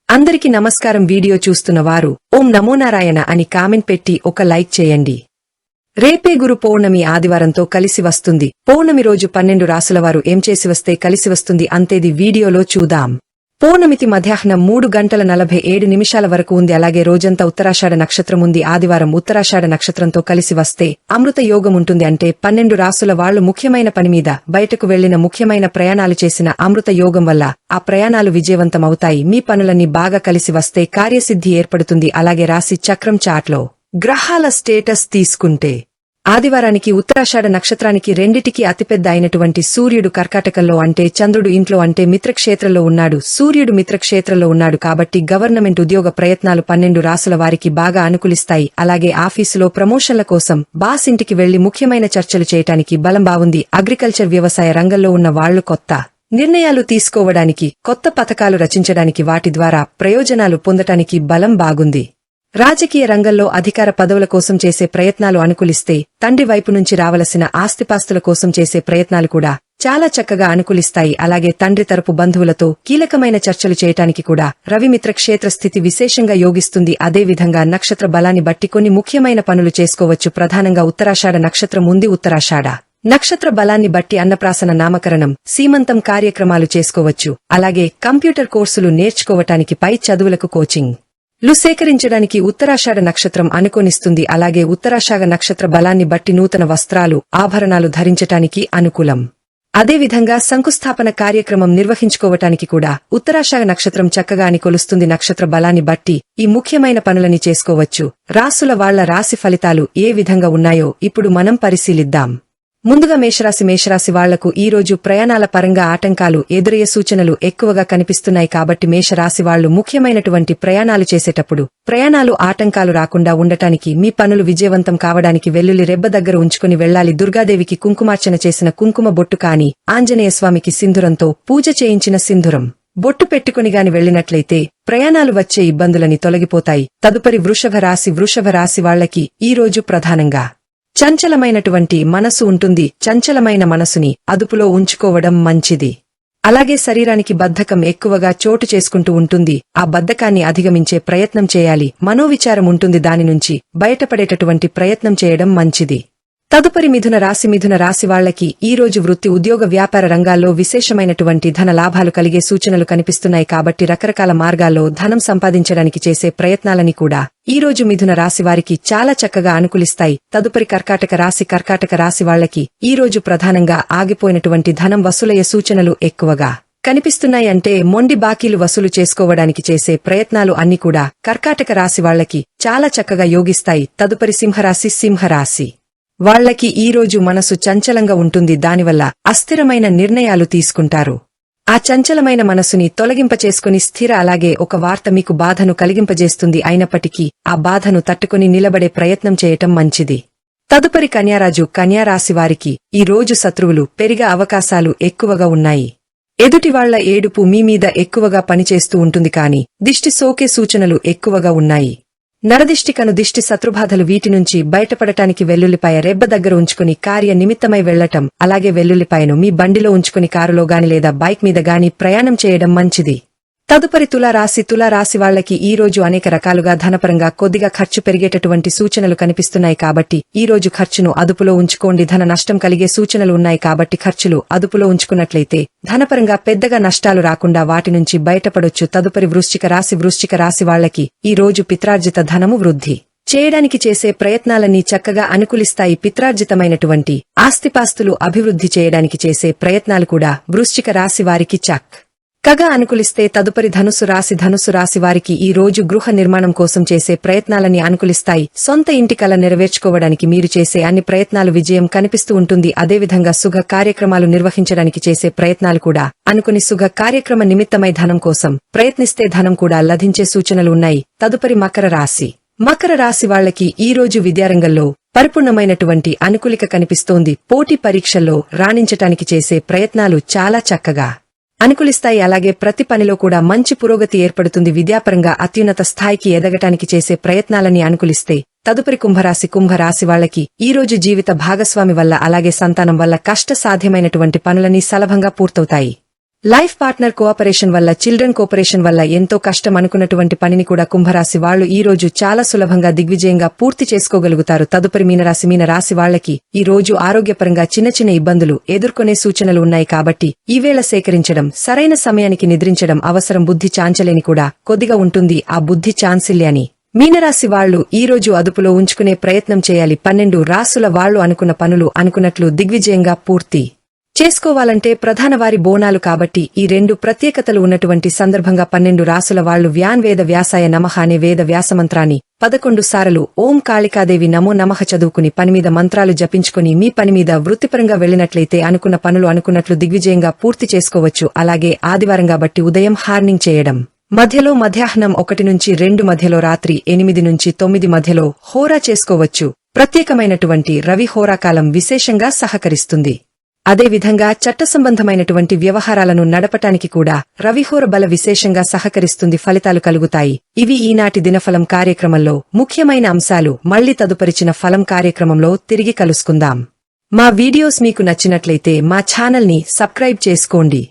అందరికి నమస్కారం. వీడియో చూస్తున్న వారు ఓం నమోనారాయణ అని కామెంట్ పెట్టి ఒక లైక్ చేయండి. రేపే గురు పౌర్ణమి ఆదివారంతో కలిసి వస్తుంది. పౌర్ణమి రోజు 12 రాసుల వారు ఏం చేసి వస్తే కలిసి వస్తుంది అంతేది వీడియోలో చూద్దాం. పౌర్ణమితి మధ్యాహ్నం 3:47 వరకు ఉంది. అలాగే రోజంతా ఉత్తరాషాఢ నక్షత్రం ఉంది. ఆదివారం ఉత్తరాషాఢ నక్షత్రంతో కలిసి వస్తే అమృత యోగం ఉంటుంది. అంటే 12 రాసుల వాళ్లు ముఖ్యమైన పని మీద బయటకు వెళ్లిన ముఖ్యమైన ప్రయాణాలు చేసిన అమృత యోగం వల్ల ఆ ప్రయాణాలు విజయవంతమవుతాయి. మీ పనులన్నీ బాగా కలిసి వస్తే కార్యసిద్ధి ఏర్పడుతుంది. అలాగే రాశి చక్రం చార్ట్లో గ్రహాల స్టేటస్ తీసుకుంటే ఆదివారానికి ఉత్తరాషాఢ నక్షత్రానికి రెండిటికి అతిపెద్ద అయినటువంటి సూర్యుడు కర్కాటకంలో అంటే చంద్రుడు ఇంట్లో అంటే మిత్రక్షేత్రంలో ఉన్నాడు. సూర్యుడు మిత్రక్షేత్రంలో ఉన్నాడు కాబట్టి గవర్నమెంట్ ఉద్యోగ ప్రయత్నాలు 12 రాసుల వారికి బాగా అనుకూలిస్తాయి. అలాగే ఆఫీసులో ప్రమోషన్ల కోసం బాస్ ఇంటికి వెళ్లి ముఖ్యమైన చర్చలు చేయటానికి బలం బాగుంది. అగ్రికల్చర్ వ్యవసాయ రంగంలో ఉన్న వాళ్లు కొత్త నిర్ణయాలు తీసుకోవడానికి, కొత్త పథకాలు రచించడానికి, వాటి ద్వారా ప్రయోజనాలు పొందటానికి బలం బాగుంది. రాజకీయ రంగంలో అధికార పదవుల కోసం చేసే ప్రయత్నాలు అనుకూలిస్తే తండ్రి వైపు నుంచి రావలసిన ఆస్తిపాస్తుల కోసం చేసే ప్రయత్నాలు కూడా చాలా చక్కగా అనుకూలిస్తాయి. అలాగే తండ్రి తరపు బంధువులతో కీలకమైన చర్చలు చేయటానికి కూడా రవిమిత్ర క్షేత్ర స్థితి విశేషంగా యోగిస్తుంది. అదేవిధంగా నక్షత్ర బలాన్ని బట్టి కొన్ని ముఖ్యమైన పనులు చేసుకోవచ్చు. ప్రధానంగా ఉత్తరాషాఢ నక్షత్రం ఉంది. ఉత్తరాషాఢ నక్షత్ర బలాన్ని బట్టి అన్నప్రాసన, నామకరణం, సీమంతం కార్యక్రమాలు చేసుకోవచ్చు. అలాగే కంప్యూటర్ కోర్సులు నేర్చుకోవటానికి, పై చదువులకు కోచింగ్ లు సేకరించడానికి ఉత్తరాషాఢ నక్షత్రం అనుకోనిస్తుంది. అలాగే ఉత్తరాషాఢ నక్షత్ర బలాన్ని బట్టి నూతన వస్త్రాలు, ఆభరణాలు ధరించటానికి అనుకూలం. అదేవిధంగా శంకుస్థాపన కార్యక్రమం నిర్వహించుకోవటానికి కూడా ఉత్తరాషాఢ నక్షత్రం చక్కగా అనుకూలిస్తుంది. నక్షత్ర బలాన్ని బట్టి ఈ ముఖ్యమైన పనులని చేసుకోవచ్చు. రాసుల వాళ్ల రాశి ఫలితాలు ఏ విధంగా ఉన్నాయో ఇప్పుడు మనం పరిశీలిద్దాం. ముందుగా మేషరాశి వాళ్లకు ఈ రోజు ప్రయాణాల పరంగా ఆటంకాలు ఎదురయ్యే సూచనలు ఎక్కువగా కనిపిస్తున్నాయి. కాబట్టి మేషరాశి వాళ్లు ముఖ్యమైనటువంటి ప్రయాణాలు చేసేటప్పుడు ప్రయాణాలు ఆటంకాలు రాకుండా ఉండటానికి, మీ పనులు విజయవంతం కావడానికి వెల్లుల్లి రెబ్బ దగ్గర ఉంచుకుని వెళ్లాలి. దుర్గాదేవికి కుంకుమార్చన చేసిన కుంకుమ బొట్టు కాని, ఆంజనేయస్వామికి సింధూరంతో పూజ చేయించిన సింధూరం బొట్టు పెట్టుకునిగాని వెళ్లినట్లయితే ప్రయాణాలు వచ్చే ఇబ్బందులని తొలగిపోతాయి. తదుపరి వృషభ రాశి వాళ్లకి ఈ రోజు ప్రధానంగా చంచలమైనటువంటి మనసు ఉంటుంది. చంచలమైన మనసుని అదుపులో ఉంచుకోవడం మంచిది. అలాగే శరీరానికి బద్ధకం ఎక్కువగా చోటు చేసుకుంటూ ఉంటుంది. ఆ బద్ధకాన్ని అధిగమించే ప్రయత్నం చేయాలి. మనోవిచారం ఉంటుంది. దాని నుంచి బయటపడేటటువంటి ప్రయత్నం చేయడం మంచిది. తదుపరి మిథున రాశి వాళ్లకి ఈ రోజు వృత్తి, ఉద్యోగ, వ్యాపార రంగాల్లో విశేషమైనటువంటి ధన లాభాలు కలిగే సూచనలు కనిపిస్తున్నాయి. కాబట్టి రకరకాల మార్గాల్లో ధనం సంపాదించడానికి చేసే ప్రయత్నాలని కూడా ఈ రోజు మిథున రాశి వారికి చాలా చక్కగా అనుకూలిస్తాయి. తదుపరి కర్కాటక రాశి వాళ్లకి ఈ రోజు ప్రధానంగా ఆగిపోయినటువంటి ధనం వసూలయ్యే సూచనలు ఎక్కువగా కనిపిస్తున్నాయి. అంటే మొండి బాకీలు వసూలు చేసుకోవడానికి చేసే ప్రయత్నాలు అన్ని కూడా కర్కాటక రాశి వాళ్లకి చాలా చక్కగా యోగిస్తాయి. తదుపరి సింహరాశి వాళ్లకి ఈ రోజు మనసు చంచలంగా ఉంటుంది. దానివల్ల అస్థిరమైన నిర్ణయాలు తీసుకుంటారు. ఆ చంచలమైన మనసుని తొలగింపచేసుకుని స్థిర, అలాగే ఒక వార్త మీకు బాధను కలిగింపజేస్తుంది. అయినప్పటికీ ఆ బాధను తట్టుకుని నిలబడే ప్రయత్నం చేయటం మంచిది. తదుపరి కన్యారాశి వారికి ఈ రోజు శత్రువులు పెరిగే అవకాశాలు ఎక్కువగా ఉన్నాయి. ఎదుటివాళ్ల ఏడుపు మీ మీద ఎక్కువగా పనిచేస్తూ ఉంటుంది. కాని దిష్టి సోకే సూచనలు ఎక్కువగా ఉన్నాయి. నరదిష్టి, కనుదిష్టి, శత్రుబాధలు, వీటి నుంచి బయటపడటానికి వెల్లుల్లిపాయ రెబ్బ దగ్గర ఉంచుకుని కార్య నిమిత్తమై వెళ్లటం, అలాగే వెల్లుల్లిపాయను మీ బండిలో ఉంచుకుని కారులో గాని లేదా బైక్ మీద గాని ప్రయాణం చేయడం మంచిది. తదుపరి తులారాశి వాళ్లకి ఈ రోజు అనేక రకాలుగా ధనపరంగా కొద్దిగా ఖర్చు పెరిగేటటువంటి సూచనలు కనిపిస్తున్నాయి. కాబట్టి ఈ రోజు ఖర్చును అదుపులో ఉంచుకోండి. ధన నష్టం కలిగే సూచనలు ఉన్నాయి. కాబట్టి ఖర్చులు అదుపులో ఉంచుకున్నట్లయితే ధనపరంగా పెద్దగా నష్టాలు రాకుండా వాటి నుంచి బయటపడొచ్చు. తదుపరి వృశ్చిక రాశి వాళ్లకి ఈ రోజు పిత్రార్జిత ధనము వృద్ధి చేయడానికి చేసే ప్రయత్నాలన్నీ చక్కగా అనుకూలిస్తాయి. పిత్రార్జితమైనటువంటి ఆస్తిపాస్తులు అభివృద్ధి చేయడానికి చేసే ప్రయత్నాలు కూడా వృశ్చిక రాశి వారికి చక్కగా అనుకూలిస్తే తదుపరి ధనుసు రాశి వారికి ఈ రోజు గృహ నిర్మాణం కోసం చేసే ప్రయత్నాలని అనుకూలిస్తాయి. సొంత ఇంటి కల నెరవేర్చుకోవడానికి మీరు చేసే అన్ని ప్రయత్నాలు విజయం కనిపిస్తూ ఉంటుంది. అదేవిధంగా శుభ కార్యక్రమాలు నిర్వహించడానికి చేసే ప్రయత్నాలు కూడా అనుకుని శుభ కార్యక్రమ నిమిత్తమై ధనం కోసం ప్రయత్నిస్తే ధనం కూడా లభించే సూచనలు ఉన్నాయి. తదుపరి మకర రాశి వాళ్లకి ఈ రోజు విద్యారంగంలో పరిపూర్ణమైనటువంటి అనుకూలిక కనిపిస్తోంది. పోటీ పరీక్షల్లో రాణించటానికి చేసే ప్రయత్నాలు చాలా చక్కగా అనుకూలిస్తాయి. అలాగే ప్రతి పనిలో కూడా మంచి పురోగతి ఏర్పడుతుంది. విద్యాపరంగా అత్యున్నత స్థాయికి ఎదగటానికి చేసే ప్రయత్నాలని అనుకూలిస్తే తదుపరి కుంభరాశి వాళ్లకి ఈ రోజు జీవిత భాగస్వామి వల్ల, అలాగే సంతానం వల్ల కష్టసాధ్యమైనటువంటి పనులని సులభంగా పూర్తవుతాయి. లైఫ్ పార్ట్నర్ కోఆపరేషన్ వల్ల, చిల్డ్రన్ కోఆపరేషన్ వల్ల ఎంతో కష్టం అనుకున్నటువంటి పనిని కూడా కుంభరాశి వాళ్లు ఈ రోజు చాలా సులభంగా దిగ్విజయంగా పూర్తి చేసుకోగలుగుతారు. తదుపరి మీనరాశి వాళ్లకి ఈ రోజు ఆరోగ్యపరంగా చిన్న చిన్న ఇబ్బందులు ఎదుర్కొనే సూచనలు ఉన్నాయి కాబట్టి ఈవేళ సేకరించడం, సరైన సమయానికి నిద్రించడం అవసరం. బుద్ధి చాంచలేని కూడా కొద్దిగా ఉంటుంది. ఆ బుద్ధి చాన్సిల్యాని మీనరాశి వాళ్లు ఈ రోజు అదుపులో ఉంచుకునే ప్రయత్నం చేయాలి. 12 రాసుల వాళ్లు అనుకున్న పనులు అనుకున్నట్లు దిగ్విజయంగా పూర్తి చేసుకోవాలంటే ప్రధాన వారి బోనాలు కాబట్టి ఈ 2 ప్రత్యేకతలు ఉన్నటువంటి సందర్భంగా 12 రాసుల వాళ్లు వేద వ్యాసాయ నమః అనే వేద వ్యాసమంత్రాన్ని 11 సార్లు ఓం కాళికాదేవి నమో నమః చదువుకుని పనిమీద మంత్రాలు జపించుకుని మీ పనిమీద వృత్తిపరంగా వెళ్లినట్లయితే అనుకున్న పనులు అనుకున్నట్లు దిగ్విజయంగా పూర్తి చేసుకోవచ్చు. అలాగే ఆదివారం కాబట్టి ఉదయం హార్నింగ్ చేయడం, మధ్యలో మధ్యాహ్నం 1 నుంచి 2 మధ్యలో రాత్రి 8 నుంచి 9 మధ్యలో హోరా చేసుకోవచ్చు. ప్రత్యేకమైనటువంటి రవి హోరాకాలం విశేషంగా సహకరిస్తుంది. అదేవిధంగా చట్టసంబంధమైనటువంటి వ్యవహారాలను నడపటానికి కూడా రవిహోర బల విశేషంగా సహకరిస్తుంది. ఫలితాలు కలుగుతాయి. ఇవి ఈనాటి దినఫలం కార్యక్రమంలో ముఖ్యమైన అంశాలు. మళ్లీ తదుపరిచిన ఫలం కార్యక్రమంలో తిరిగి కలుసుకుందాం. మా వీడియోస్ మీకు నచ్చినట్లయితే మా ఛానల్ని సబ్స్క్రైబ్ చేసుకోండి.